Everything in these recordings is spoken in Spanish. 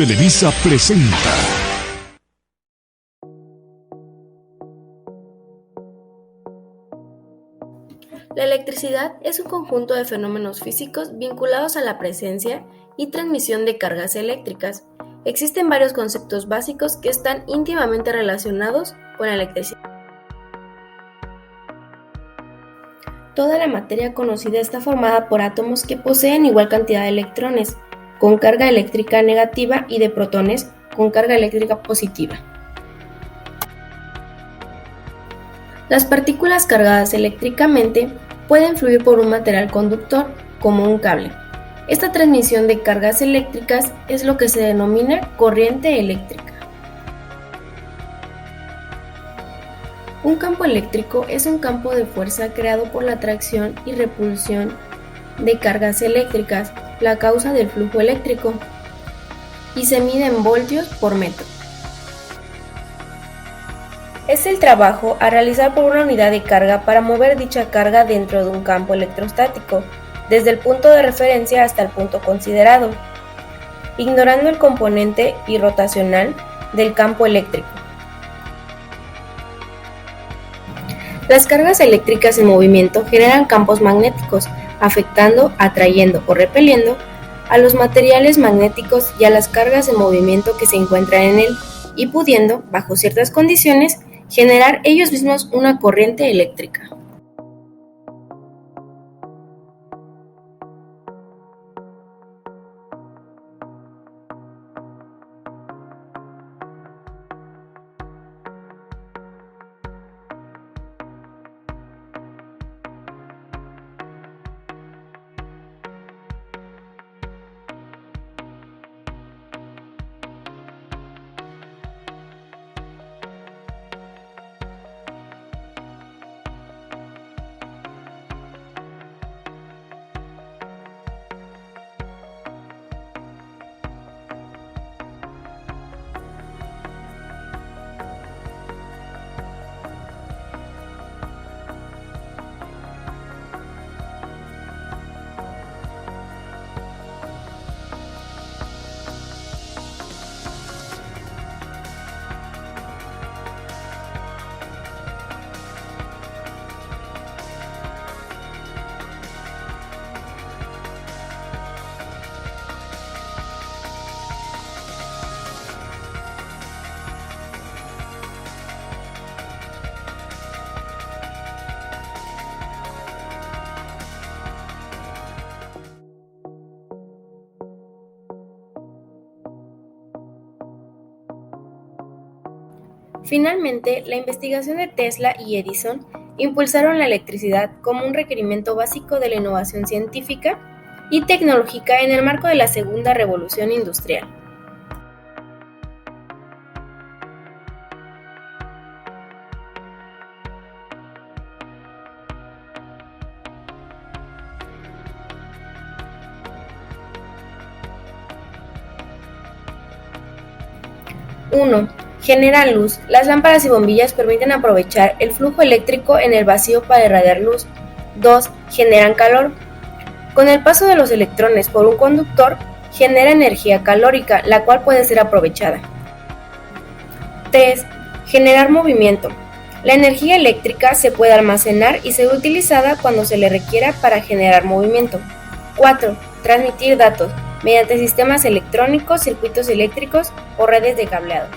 Televisa presenta. La electricidad es un conjunto de fenómenos físicos vinculados a la presencia y transmisión de cargas eléctricas. Existen varios conceptos básicos que están íntimamente relacionados con la electricidad. Toda la materia conocida está formada por átomos que poseen igual cantidad de electrones, con carga eléctrica negativa, y de protones, con carga eléctrica positiva. Las partículas cargadas eléctricamente pueden fluir por un material conductor, como un cable. Esta transmisión de cargas eléctricas es lo que se denomina corriente eléctrica. Un campo eléctrico es un campo de fuerza creado por la atracción y repulsión de cargas eléctricas, la causa del flujo eléctrico, y se mide en voltios por metro. Es el trabajo a realizar por una unidad de carga para mover dicha carga dentro de un campo electrostático, desde el punto de referencia hasta el punto considerado, ignorando el componente irrotacional del campo eléctrico. Las cargas eléctricas en movimiento generan campos magnéticos, afectando, atrayendo o repeliendo a los materiales magnéticos y a las cargas en movimiento que se encuentran en él, y pudiendo, bajo ciertas condiciones, generar ellos mismos una corriente eléctrica. Finalmente, la investigación de Tesla y Edison impulsaron la electricidad como un requerimiento básico de la innovación científica y tecnológica en el marco de la Segunda Revolución Industrial. Uno. Generan luz. Las lámparas y bombillas permiten aprovechar el flujo eléctrico en el vacío para irradiar luz. 2. Generan calor. Con el paso de los electrones por un conductor, genera energía calórica, la cual puede ser aprovechada. 3. Generar movimiento. La energía eléctrica se puede almacenar y ser utilizada cuando se le requiera para generar movimiento. 4. Transmitir datos mediante sistemas electrónicos, circuitos eléctricos o redes de cableado.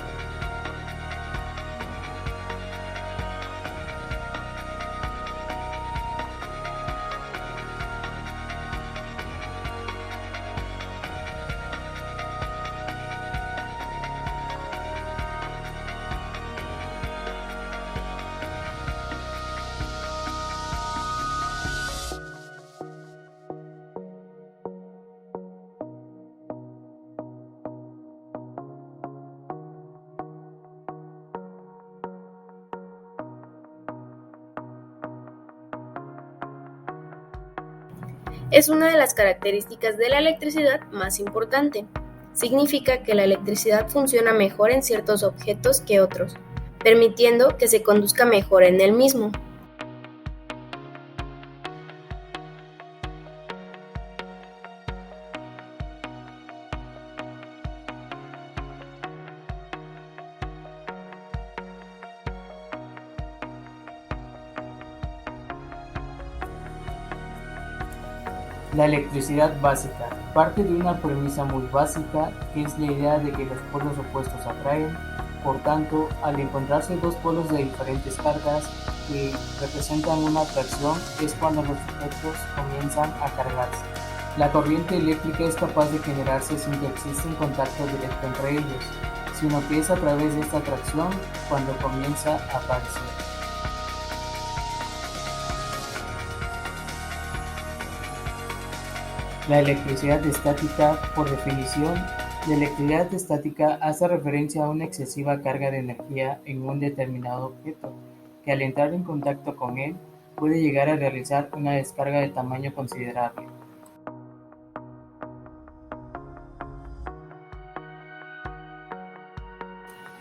Es una de las características de la electricidad más importante. Significa que la electricidad funciona mejor en ciertos objetos que otros, permitiendo que se conduzca mejor en el mismo. La electricidad básica parte de una premisa muy básica, que es la idea de que los polos opuestos atraen. Por tanto, al encontrarse dos polos de diferentes cargas que representan una atracción, es cuando los objetos comienzan a cargarse. La corriente eléctrica es capaz de generarse sin que exista un contacto directo entre ellos, sino que es a través de esta atracción cuando comienza a aparecer. La electricidad estática, por definición, la electricidad estática hace referencia a una excesiva carga de energía en un determinado objeto, que al entrar en contacto con él, puede llegar a realizar una descarga de tamaño considerable.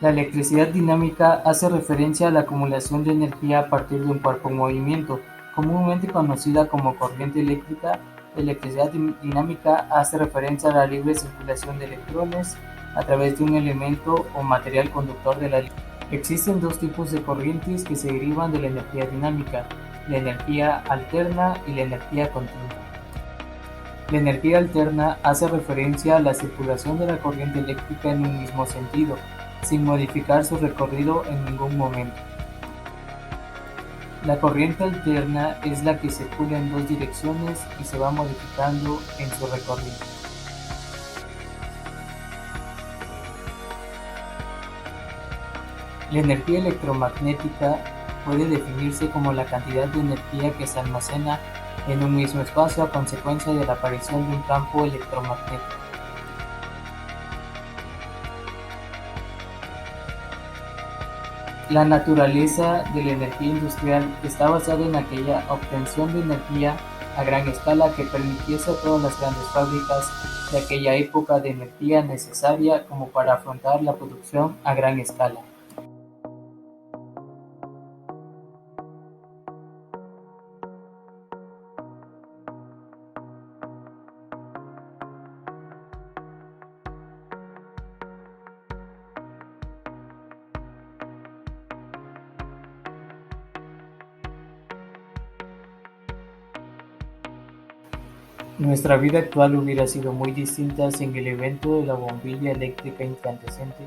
La electricidad dinámica hace referencia a la acumulación de energía a partir de un cuerpo en movimiento, comúnmente conocida como corriente eléctrica. La electricidad dinámica hace referencia a la libre circulación de electrones a través de un elemento o material conductor de la electricidad. Existen dos tipos de corrientes que se derivan de la energía dinámica: la energía alterna y la energía continua. La energía alterna hace referencia a la circulación de la corriente eléctrica en un mismo sentido, sin modificar su recorrido en ningún momento. La corriente alterna es la que circula en dos direcciones y se va modificando en su recorrido. La energía electromagnética puede definirse como la cantidad de energía que se almacena en un mismo espacio a consecuencia de la aparición de un campo electromagnético. La naturaleza de la energía industrial está basada en aquella obtención de energía a gran escala que permitiese a todas las grandes fábricas de aquella época de energía necesaria como para afrontar la producción a gran escala. Nuestra vida actual hubiera sido muy distinta sin el invento de la bombilla eléctrica incandescente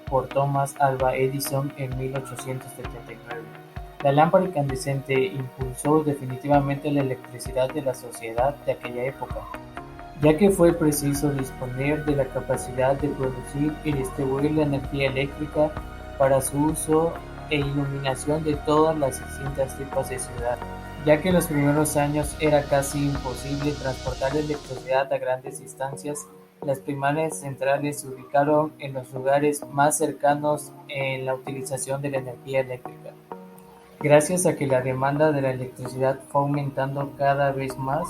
por Thomas Alva Edison en 1879. La lámpara incandescente impulsó definitivamente la electricidad de la sociedad de aquella época, ya que fue preciso disponer de la capacidad de producir y distribuir la energía eléctrica para su uso e iluminación de todas las distintas tipos de ciudad, ya que en los primeros años era casi imposible transportar electricidad a grandes distancias. Las primeras centrales se ubicaron en los lugares más cercanos en la utilización de la energía eléctrica. Gracias a que la demanda de la electricidad fue aumentando cada vez más,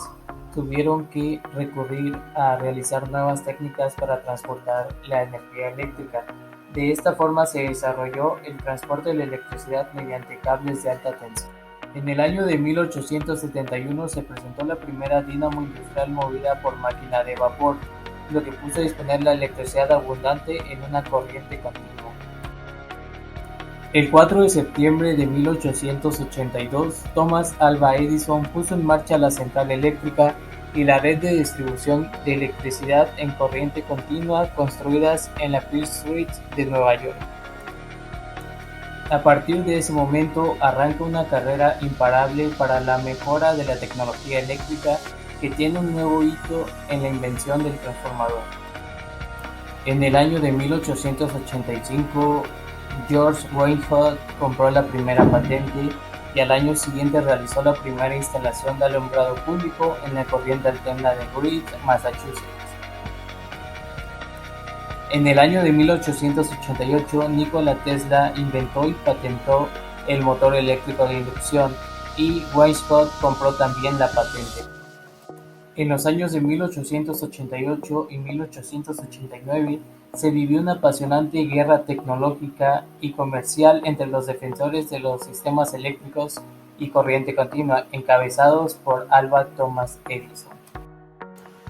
tuvieron que recurrir a realizar nuevas técnicas para transportar la energía eléctrica. De esta forma se desarrolló el transporte de la electricidad mediante cables de alta tensión. En el año de 1871 se presentó la primera dínamo industrial movida por máquina de vapor, lo que puso a disponer la electricidad abundante en una corriente continua. El 4 de septiembre de 1882, Thomas Alva Edison puso en marcha la central eléctrica y la red de distribución de electricidad en corriente continua construidas en la Pearl Street de Nueva York. A partir de ese momento arranca una carrera imparable para la mejora de la tecnología eléctrica, que tiene un nuevo hito en la invención del transformador. En el año de 1885, George Weintraub compró la primera patente y al año siguiente realizó la primera instalación de alumbrado público en la corriente alterna de Grid, Massachusetts. En el año de 1888, Nikola Tesla inventó y patentó el motor eléctrico de inducción, y Weintraub compró también la patente. En los años de 1888 y 1889 se vivió una apasionante guerra tecnológica y comercial entre los defensores de los sistemas eléctricos y corriente continua, encabezados por Alva Thomas Edison.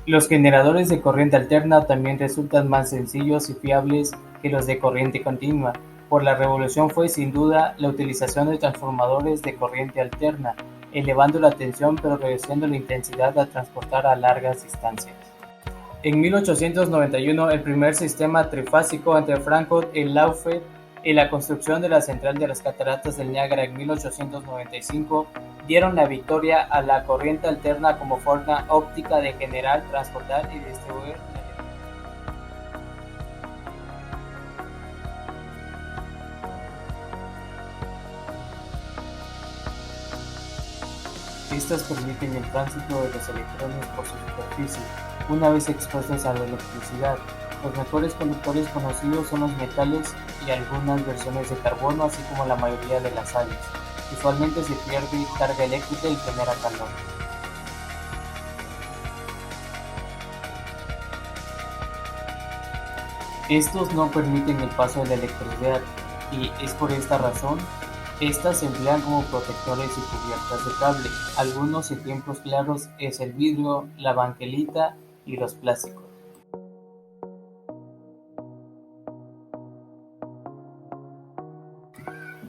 Los generadores de corriente alterna también resultan más sencillos y fiables que los de corriente continua. Por la revolución fue sin duda la utilización de transformadores de corriente alterna, elevando la tensión pero reduciendo la intensidad al transportar a largas distancias. En 1891, el primer sistema trifásico entre Frankfurt y Lauffeld y la construcción de la central de las cataratas del Niágara en 1895 dieron la victoria a la corriente alterna como forma óptica de generar, transportar y distribuir la electricidad. Estas permiten el tránsito de los electrones por su superficie, una vez expuestos a la electricidad. Los mejores conductores conocidos son los metales y algunas versiones de carbono, así como la mayoría de las sales. Usualmente se pierde carga eléctrica y genera calor. Estos no permiten el paso de la electricidad y es por esta razón estas se emplean como protectores y cubiertas de cable. Algunos ejemplos claros es el vidrio, la banquelita y los plásticos.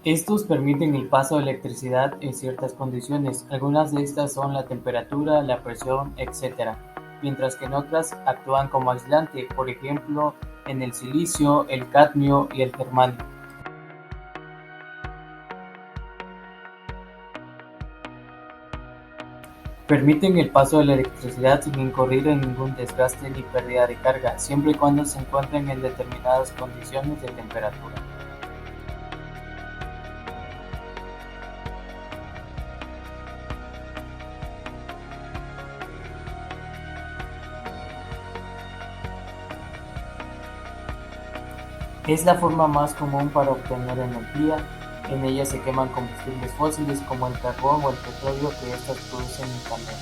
Estos permiten el paso de electricidad en ciertas condiciones, algunas de estas son la temperatura, la presión, etc., mientras que en otras actúan como aislante, por ejemplo, en el silicio, el cadmio y el germanio. Permiten el paso de la electricidad sin incurrir en ningún desgaste ni pérdida de carga, siempre y cuando se encuentren en determinadas condiciones de temperatura. Es la forma más común para obtener energía. En ella se queman combustibles fósiles como el carbón o el petróleo que estas producen en calor.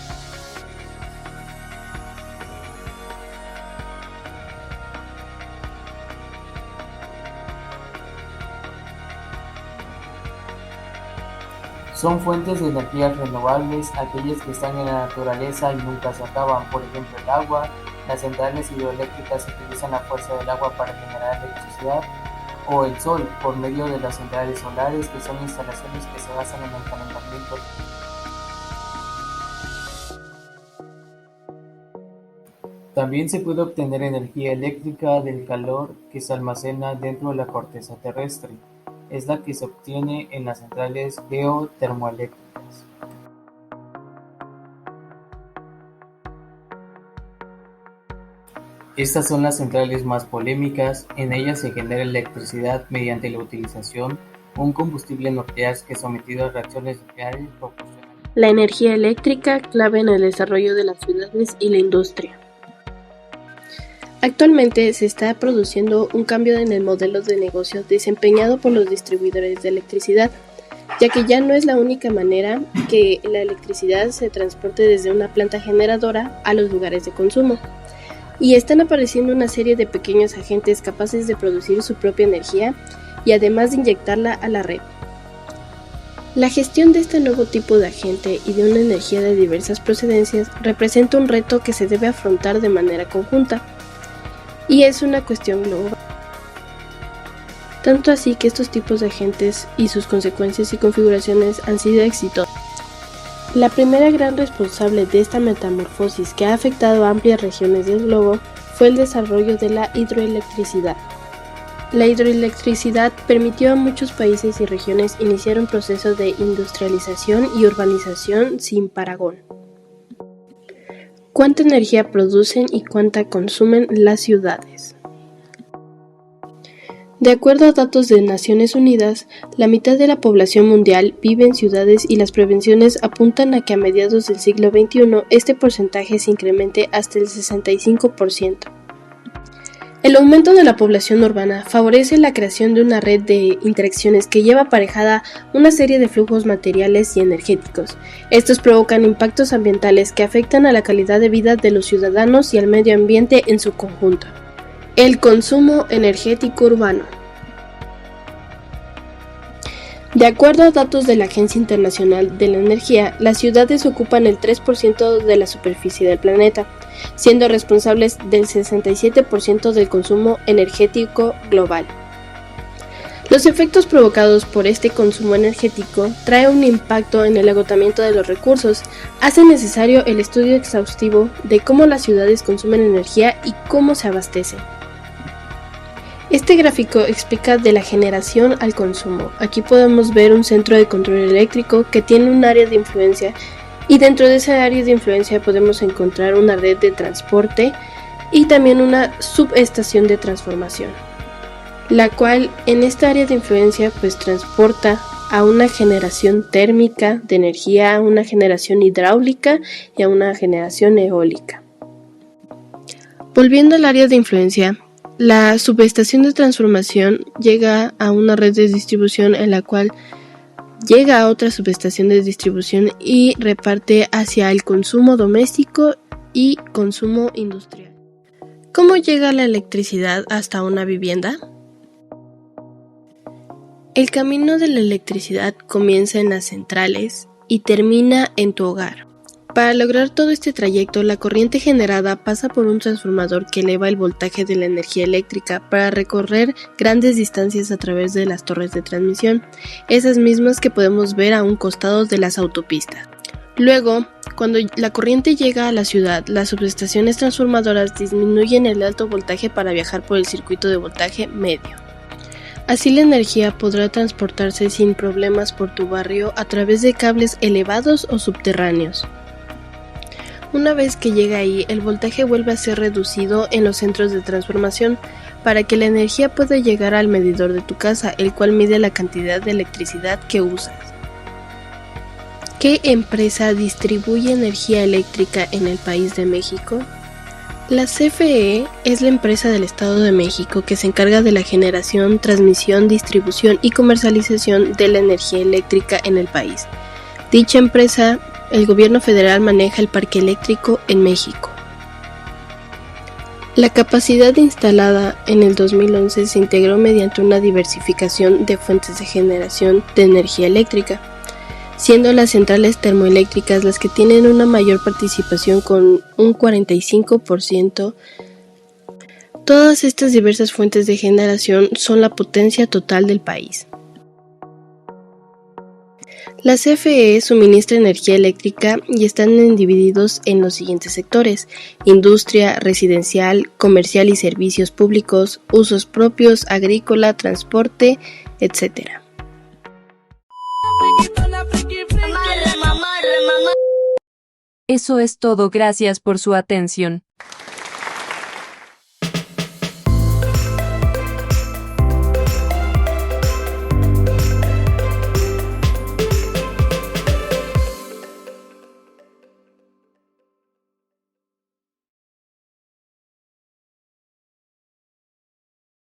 Son fuentes de energías renovables, aquellas que están en la naturaleza y nunca se acaban, por ejemplo el agua. Las centrales hidroeléctricas utilizan la fuerza del agua para generar electricidad, o el sol, por medio de las centrales solares, que son instalaciones que se basan en el calentamiento. También se puede obtener energía eléctrica del calor que se almacena dentro de la corteza terrestre. Es la que se obtiene en las centrales geotermoeléctricas. Estas son las centrales más polémicas. En ellas se genera electricidad mediante la utilización de un combustible nuclear que sometido a reacciones nucleares proporciona la energía eléctrica, clave en el desarrollo de las ciudades y la industria. Actualmente se está produciendo un cambio en el modelo de negocio desempeñado por los distribuidores de electricidad, ya que ya no es la única manera que la electricidad se transporte desde una planta generadora a los lugares de consumo. Y están apareciendo una serie de pequeños agentes capaces de producir su propia energía y además de inyectarla a la red. La gestión de este nuevo tipo de agente y de una energía de diversas procedencias representa un reto que se debe afrontar de manera conjunta, y es una cuestión global. Tanto así que estos tipos de agentes y sus consecuencias y configuraciones han sido exitosas. La primera gran responsable de esta metamorfosis que ha afectado a amplias regiones del globo fue el desarrollo de la hidroelectricidad. La hidroelectricidad permitió a muchos países y regiones iniciar un proceso de industrialización y urbanización sin parangón. ¿Cuánta energía producen y cuánta consumen las ciudades? De acuerdo a datos de Naciones Unidas, la mitad de la población mundial vive en ciudades y las previsiones apuntan a que a mediados del siglo XXI este porcentaje se incremente hasta el 65%. El aumento de la población urbana favorece la creación de una red de interacciones que lleva aparejada una serie de flujos materiales y energéticos. Estos provocan impactos ambientales que afectan a la calidad de vida de los ciudadanos y al medio ambiente en su conjunto. El consumo energético urbano. De acuerdo a datos de la Agencia Internacional de la Energía, las ciudades ocupan el 3% de la superficie del planeta, siendo responsables del 67% del consumo energético global. Los efectos provocados por este consumo energético traen un impacto en el agotamiento de los recursos, hace necesario el estudio exhaustivo de cómo las ciudades consumen energía y cómo se abastecen. Este gráfico explica de la generación al consumo. Aquí podemos ver un centro de control eléctrico que tiene un área de influencia y dentro de esa área de influencia podemos encontrar una red de transporte y también una subestación de transformación, la cual en esta área de influencia pues transporta a una generación térmica de energía, a una generación hidráulica y a una generación eólica. Volviendo al área de influencia, la subestación de transformación llega a una red de distribución en la cual llega a otra subestación de distribución y reparte hacia el consumo doméstico y consumo industrial. ¿Cómo llega la electricidad hasta una vivienda? El camino de la electricidad comienza en las centrales y termina en tu hogar. Para lograr todo este trayecto, la corriente generada pasa por un transformador que eleva el voltaje de la energía eléctrica para recorrer grandes distancias a través de las torres de transmisión, esas mismas que podemos ver a un costado de las autopistas. Luego, cuando la corriente llega a la ciudad, las subestaciones transformadoras disminuyen el alto voltaje para viajar por el circuito de voltaje medio. Así la energía podrá transportarse sin problemas por tu barrio a través de cables elevados o subterráneos. Una vez que llega ahí, el voltaje vuelve a ser reducido en los centros de transformación para que la energía pueda llegar al medidor de tu casa, el cual mide la cantidad de electricidad que usas. ¿Qué empresa distribuye energía eléctrica en el país de México? La CFE es la empresa del Estado de México que se encarga de la generación, transmisión, distribución y comercialización de la energía eléctrica en el país. Dicha empresa, el gobierno federal maneja el parque eléctrico en México. La capacidad instalada en el 2011 se integró mediante una diversificación de fuentes de generación de energía eléctrica, siendo las centrales termoeléctricas las que tienen una mayor participación con un 45%. Todas estas diversas fuentes de generación son la potencia total del país. La CFE suministra energía eléctrica y están divididos en los siguientes sectores: industria, residencial, comercial y servicios públicos, usos propios, agrícola, transporte, etc. Eso es todo, gracias por su atención.